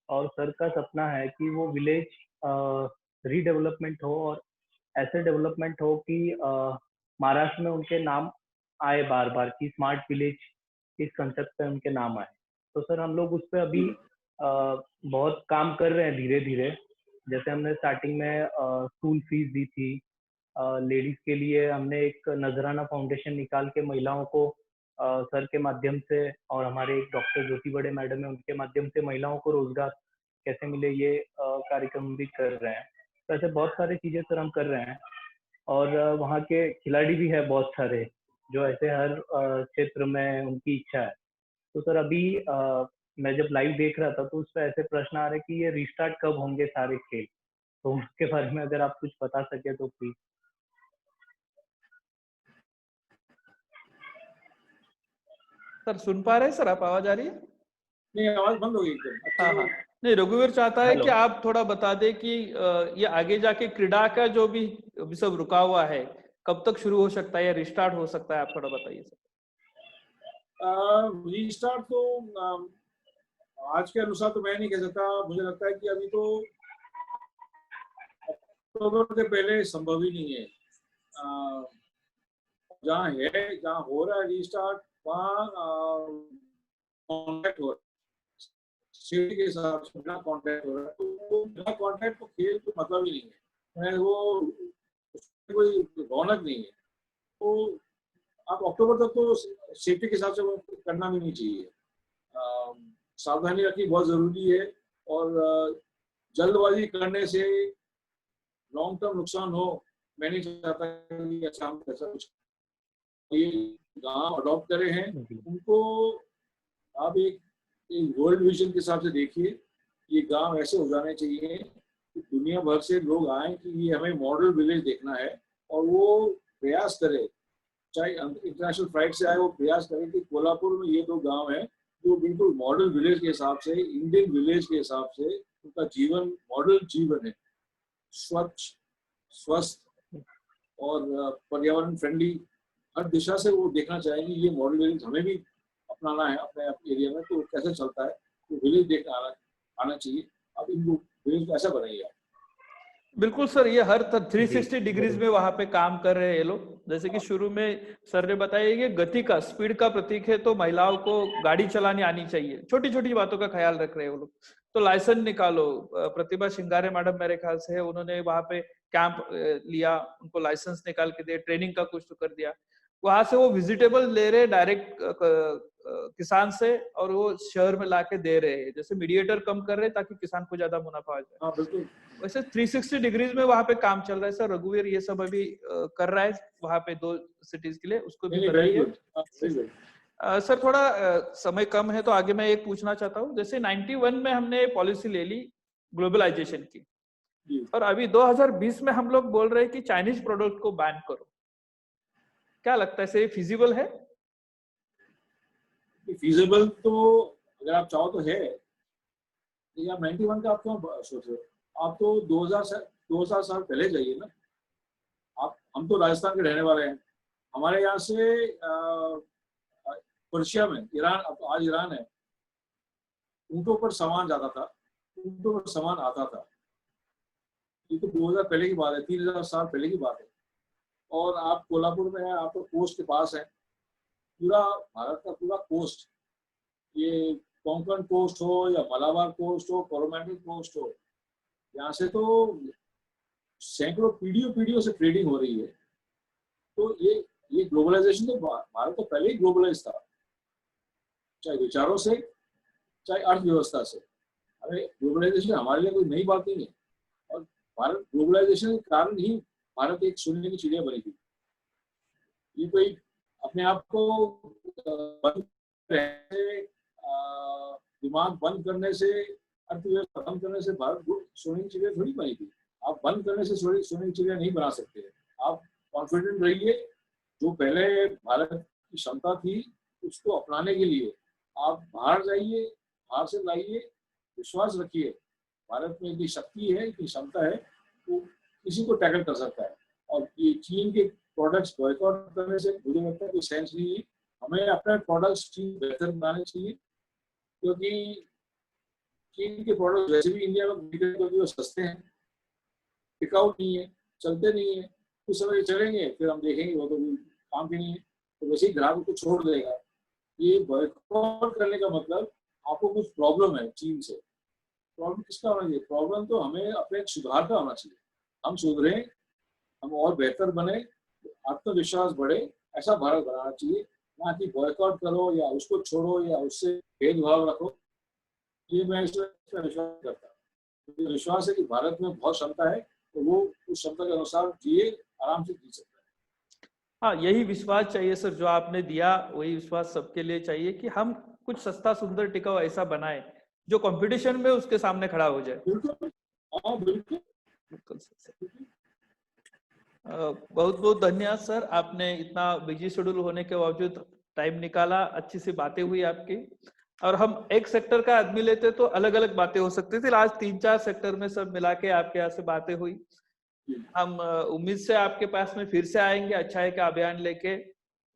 और सर का सपना है कि वो विलेज रीडेवलपमेंट हो, और ऐसे डेवलपमेंट हो कि महाराष्ट्र में उनके नाम आए बार बार, कि स्मार्ट विलेज इस कंसेप्ट पे उनके नाम आए। तो सर हम लोग उस पर अभी बहुत काम कर रहे हैं धीरे धीरे। जैसे हमने स्टार्टिंग में स्कूल फीस दी थी, लेडीज के लिए हमने एक नजराना फाउंडेशन निकाल के महिलाओं को सर के माध्यम से, और हमारे एक डॉक्टर ज्योति बड़े मैडम है, उनके माध्यम से महिलाओं को रोजगार कैसे मिले, ये कार्यक्रम भी कर रहे हैं। तो ऐसे बहुत सारी चीजें सर हम कर रहे हैं। और वहाँ के खिलाड़ी भी है बहुत सारे, जो ऐसे हर क्षेत्र में उनकी इच्छा है। तो सर अभी मैं जब लाइव देख रहा था तो उस पर ऐसे प्रश्न आ रहे कि ये रिस्टार्ट कब होंगे सारे खेल, तो उसके बारे में अगर आप कुछ बता सके तो प्लीज। सर सुन पा रहे हैं सर, आप आवाज आ रही है? नहीं, आवाज बंद हो गई एकदम। हाँ अच्छा, हाँ, नहीं रघुवीर चाहता है हेलो। कि आप थोड़ा बता दें कि ये आगे जाके क्रीडा का जो भी अभी सब रुका हुआ है कब तक शुरू हो सकता है या रिस्टार्ट हो सकता है, आप थोड़ा बताइए सर। रीस्टार्ट तो आज के अनुसार तो मैं नहीं कह सकता। मुझे लगता है कि अभी तो अक्टूबर के पहले संभव ही नहीं है। जहाँ है, जहाँ हो रहा है रीस्टार्ट, वहाँ कॉन्टैक्ट हो रहा है सिटी के हिसाब से, बिना कॉन्टैक्ट हो रहा है। तो बिना कॉन्टैक्ट तो खेल तो मतलब ही नहीं है, वो कोई रौनक नहीं है। तो आप अक्टूबर तक तो सेफ्टी के हिसाब से वो करना भी नहीं चाहिए। सावधानी रखनी बहुत जरूरी है, और जल्दबाजी करने से लॉन्ग टर्म नुकसान हो, मैं नहीं चाहता कि अच्छा हम ऐसा कुछ। ये गांव अडॉप्ट करे हैं उनको आप एक वर्ल्ड विजन के हिसाब से देखिए। ये गांव ऐसे हो जाने चाहिए कि दुनिया भर से लोग आए कि ये हमें मॉडल विलेज देखना है, और वो प्रयास करे, चाहे इंटरनेशनल फ्लाइट से आए, वो प्रयास करें कि कोल्हापुर में ये 2 गांव हैं जो बिल्कुल मॉडल विलेज के हिसाब से, इंडियन विलेज के हिसाब से उनका जीवन मॉडल जीवन है, स्वच्छ, स्वस्थ और पर्यावरण फ्रेंडली। हर दिशा से वो देखना चाहेंगे ये मॉडल विलेज हमें भी अपनाना है अपने एरिया में, तो कैसे चलता है तो विलेज देखना आना चाहिए। अब इन विलेज को ऐसा बनाइए। बिल्कुल सर, ये हर 360 डिग्रीज में वहां पे काम कर रहे हैं ये लोग। जैसे कि शुरू में सर ने बताया ये गति का, स्पीड का प्रतीक है, तो महिलाओं को गाड़ी चलानी आनी चाहिए, छोटी छोटी बातों का ख्याल रख रहे हैं वो लोग। तो लाइसेंस निकालो, प्रतिभा सिंगारे मैडम मेरे ख्याल से है, उन्होंने वहां पे कैंप लिया, उनको लाइसेंस निकाल के दिया, ट्रेनिंग का कुछ तो कर दिया। वहां से वो वेजिटेबल ले रहे डायरेक्ट किसान से, और वो शहर में लाके दे रहे हैं, जैसे मीडिएटर कम कर रहे हैं ताकि किसान को ज्यादा मुनाफा आ जाए। हाँ बिल्कुल। वैसे 360 डिग्रीज में वहां पे काम चल रहा है सर। रघुवीर ये सब अभी कर रहा है वहां पे 2 सिटीज के लिए, उसको भी बताइए। सर थोड़ा समय कम है तो आगे मैं एक पूछना चाहता हूँ। जैसे 91 में हमने पॉलिसी ले ली ग्लोबलाइजेशन की, और अभी 2020 में हम लोग बोल रहे हैं कि चाइनीज प्रोडक्ट को बैन करो। क्या लगता है सर, फिजिबल है? फिजिबल तो अगर आप चाहो तो है, लेकिन आप 91 का आप क्यों सोच रहे हो? आप तो 2000 साल पहले जाइए ना। आप, हम तो राजस्थान के रहने वाले हैं। हमारे यहाँ से पर्शिया में, ईरान, अब आज ईरान है, ऊँटों पर सामान जाता था, ऊँटों पर सामान आता था। ये तो 2000 पहले की बात है, 3000 साल पहले की बात है। और आप कोल्हापुर में हैं, आप तो कोस्ट के पास हैं। पूरा भारत का पूरा कोस्ट, ये कोंकण कोस्ट हो या मलाबार कोस्ट हो, कोरोमंडल कोस्ट हो, यहाँ से तो सैकड़ों पीढ़ियों से ट्रेडिंग हो रही है। तो ये ग्लोबलाइजेशन तो, भारत तो पहले ही ग्लोबलाइज था, चाहे विचारों से, चाहे अर्थव्यवस्था से। अरे ग्लोबलाइजेशन हमारे लिए कोई नई बात नहीं है, और भारत ग्लोबलाइजेशन के कारण ही भारत एक सोने की चिड़िया बनी थी। ये कोई अपने आप को बंद दिमाग बंद करने से, अर्थव्यवस्था बंद करने से भारत सोने की चिड़िया थोड़ी बनी थी। आप बंद करने से सोने की चिड़िया नहीं बना सकते। आप कॉन्फिडेंट रहिए, जो पहले भारत की क्षमता थी उसको अपनाने के लिए आप बाहर जाइए, बाहर से लाइए, विश्वास रखिए भारत में इतनी शक्ति है, इतनी क्षमता है, वो किसी को टैकल कर सकता है। और ये चीन के प्रोडक्ट्स बॉयकॉट करने से मुझे लगता है कोई सेंस नहीं है। हमें अपने प्रोडक्ट्स चीन बेहतर बनाने चाहिए, क्योंकि चीन के प्रोडक्ट्स वैसे भी इंडिया में बिकते हैं क्योंकि वो सस्ते हैं, टिकाऊ नहीं है, चलते नहीं है। कुछ समय चलेंगे फिर हम देखेंगे वो तो काम की नहीं है, तो वैसे ही ग्राहक को छोड़ देगा। ये बॉयकॉट करने का मतलब आपको कुछ प्रॉब्लम है चीन से। प्रॉब्लम किसका होना चाहिए? प्रॉब्लम तो हमें अपने सुधार का होना चाहिए। हम सुधरें, हम और बेहतर बने, आत्मविश्वास बढ़े, ऐसा भारत बनाना चाहिए, ना कि बॉयकॉट करो या उसको छोड़ो या उससे भेदभाव रखो। ये मैं इसमें विश्वास करता हूँ। मुझे विश्वास है कि भारत में बहुत क्षमता है, तो वो उस क्षमता के अनुसार जिए, आराम से जी सकता है। हाँ, यही विश्वास चाहिए सर जो आपने दिया, वही विश्वास सबके लिए चाहिए कि हम कुछ सस्ता सुंदर टिकाऊ ऐसा बनाए जो कंपटीशन में उसके सामने खड़ा हो जाए। बिल्कुल, हाँ बिल्कुल। बिल्कुल सर। बहुत बहुत धन्यवाद सर, आपने इतना बिजी शेड्यूल होने के बावजूद टाइम निकाला, अच्छी सी बातें हुई आपकी। और हम एक सेक्टर का आदमी लेते तो अलग अलग बातें हो सकती थी, आज 3-4 सेक्टर में सब मिला के आपके यहाँ से बातें हुई। हम उम्मीद से आपके पास में फिर से आएंगे अच्छाई का अभियान लेके,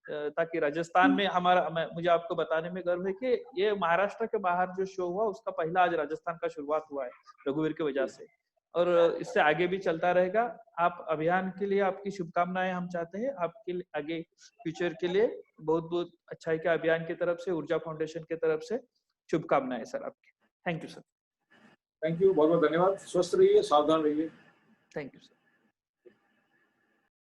ताकि राजस्थान में हमारा मुझे आपको बताने में गर्व है कि ये महाराष्ट्र के बाहर जो शो हुआ उसका पहला आज राजस्थान का शुरुआत हुआ है रघुवीर की वजह से, और इससे आगे भी चलता रहेगा। आप अभियान के लिए आपकी शुभकामनाएं हम चाहते हैं, आपके आगे फ्यूचर के लिए बहुत बहुत अच्छाई के अभियान की तरफ से, ऊर्जा फाउंडेशन की तरफ से शुभकामनाएं सर आपकी। Thank you sir. Thank you, बहुत बहुत धन्यवाद। स्वस्थ रहिए, सावधान रहिए। Thank you sir.